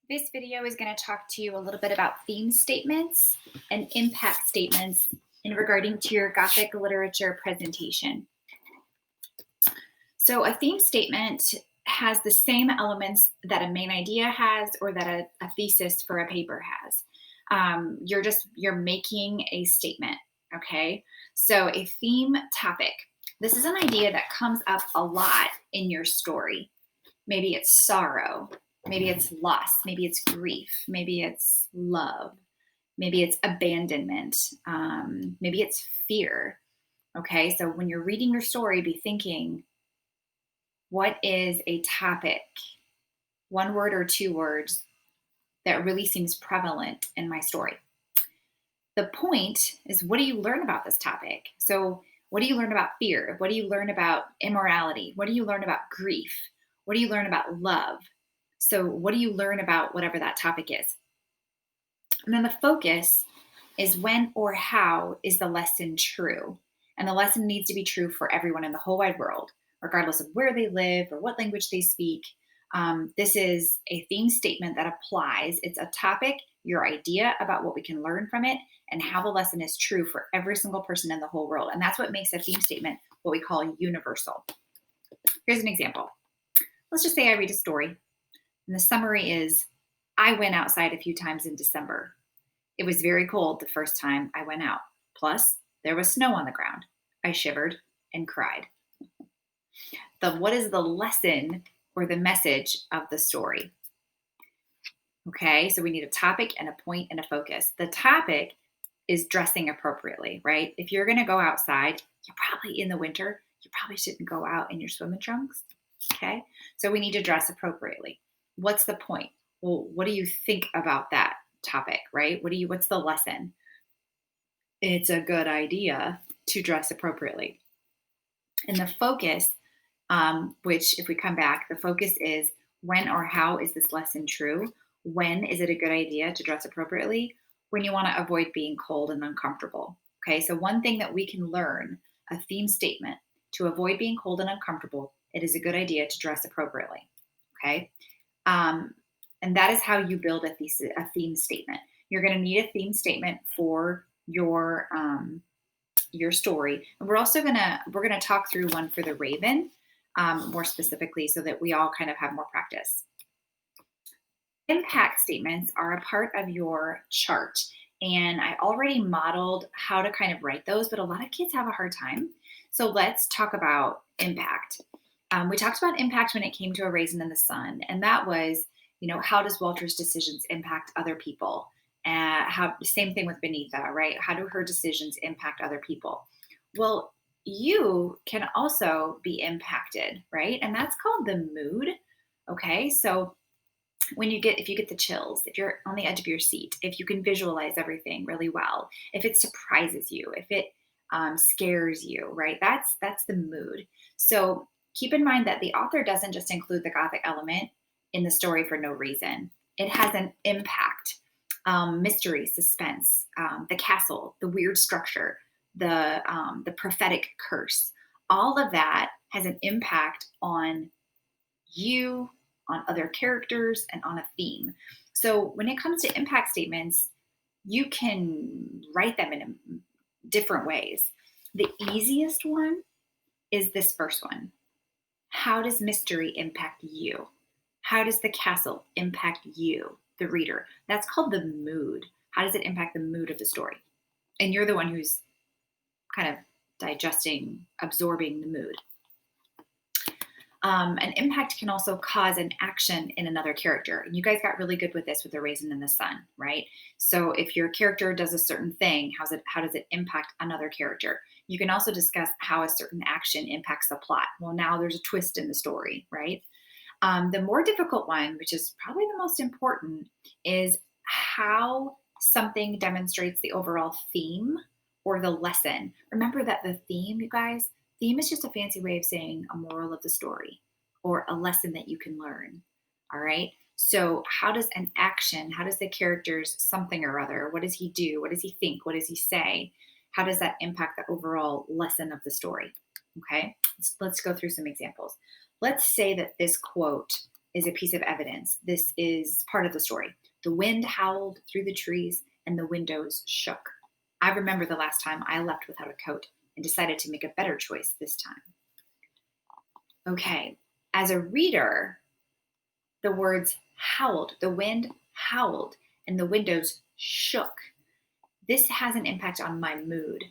This video is going to talk to you a little bit about theme statements and impact statements in regarding to your Gothic literature presentation. So a theme statement has the same elements that a main idea has or that a thesis for a paper has. You're making a statement, okay? So a theme topic. This is an idea that comes up a lot in your story. Maybe it's sorrow. Maybe it's loss. Maybe it's grief. Maybe it's love. Maybe it's abandonment. Maybe it's fear. Okay, so when you're reading your story, be thinking, what is a topic, one word or two words, that really seems prevalent in my story? The point is, what do you learn about this topic? So, what do you learn about fear? What do you learn about immorality? What do you learn about grief? What do you learn about love? So, what do you learn about whatever that topic is? And then the focus is when or how is the lesson true? And the lesson needs to be true for everyone in the whole wide world, regardless of where they live or what language they speak. This is a theme statement that applies. It's a topic, your idea about what we can learn from it, and how the lesson is true for every single person in the whole world. And that's what makes a theme statement what we call universal. Here's an example. Let's just say I read a story, and the summary is, I went outside a few times in December. It was very cold the first time I went out. Plus, there was snow on the ground. I shivered and cried. What is the lesson or the message of the story? Okay, so we need a topic and a point and a focus. The topic is dressing appropriately, right? If you're going to go outside, you're probably in the winter, you probably shouldn't go out in your swimming trunks. Okay, so we need to dress appropriately. What's the point? Well, what do you think about that topic, right? What's the lesson? It's a good idea to dress appropriately. And the focus, which if we come back, the focus is when or how is this lesson true? When is it a good idea to dress appropriately? When you want to avoid being cold and uncomfortable. Okay, so one thing that we can learn, a theme statement, to avoid being cold and uncomfortable, it is a good idea to dress appropriately. Okay, and that is how you build a theme statement. You're going to need a theme statement for your story, and we're gonna talk through one for the Raven more specifically, so that we all kind of have more practice. Impact statements are a part of your chart, and I already modeled how to kind of write those, but a lot of kids have a hard time. So let's talk about impact. We talked about impact when it came to A Raisin in the Sun, and that was, how does Walter's decisions impact other people? Same thing with Benita, right? How do her decisions impact other people? Well, you can also be impacted, right? And that's called the mood. Okay, so if you get the chills, if you're on the edge of your seat, if you can visualize everything really well, if it surprises you, if it scares you, right? That's the mood. So keep in mind that the author doesn't just include the Gothic element in the story for no reason. It has an impact. Mystery, suspense, the castle, the weird structure, the prophetic curse. All of that has an impact on you, on other characters, and on a theme. So when it comes to impact statements, you can write them in different ways. The easiest one is this first one. How does mystery impact you? How does the castle impact you, the reader? That's called the mood. How does it impact the mood of the story? And you're the one who's kind of digesting, absorbing the mood. An impact can also cause an action in another character. And you guys got really good with this with The Raisin in the Sun, right? So if your character does a certain thing, how does it impact another character? You can also discuss how a certain action impacts the plot. Well, now there's a twist in the story, right? The more difficult one, which is probably the most important, is how something demonstrates the overall theme or the lesson. Remember that the theme, you guys, theme is just a fancy way of saying a moral of the story or a lesson that you can learn. All right. So how does the character's something or other, what does he do? What does he think? What does he say? How does that impact the overall lesson of the story? Okay. Let's go through some examples. Let's say that this quote is a piece of evidence. This is part of the story. The wind howled through the trees and the windows shook. I remember the last time I left without a coat and decided to make a better choice this time. Okay, as a reader, the words howled, the wind howled, and the windows shook. This has an impact on my mood.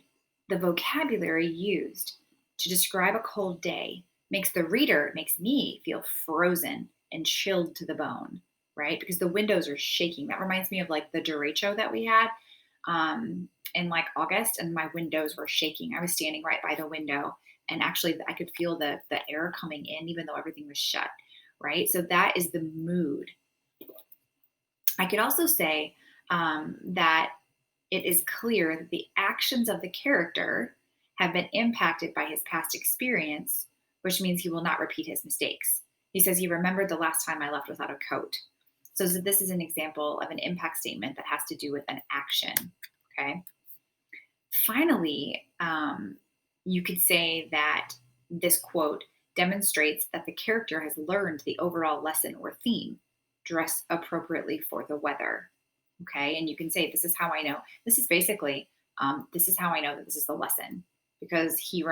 The vocabulary used to describe a cold day makes me feel frozen and chilled to the bone, right? Because the windows are shaking. That reminds me of like the derecho that we had in like August, and my windows were shaking. I was standing right by the window, and actually I could feel the air coming in, even though everything was shut, right? So that is the mood. I could also say that it is clear that the actions of the character have been impacted by his past experience, which means he will not repeat his mistakes. He says he remembered the last time I left without a coat. So this is an example of an impact statement that has to do with an action. Okay. Finally, you could say that this quote demonstrates that the character has learned the overall lesson or theme: dress appropriately for the weather. Okay. And you can say, this is how I know. This is basically, this is how I know that this is the lesson, because he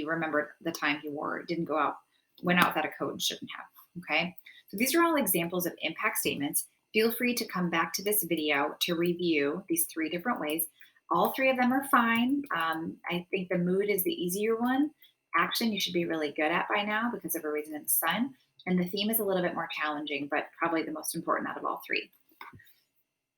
remembered the time he went out without a coat and shouldn't have. Okay. So these are all examples of impact statements. Feel free to come back to this video to review these 3 different ways. All 3 of them are fine. I think the mood is the easier one. Action you should be really good at by now because of A Raisin in the Sun. And the theme is a little bit more challenging, but probably the most important out of all 3.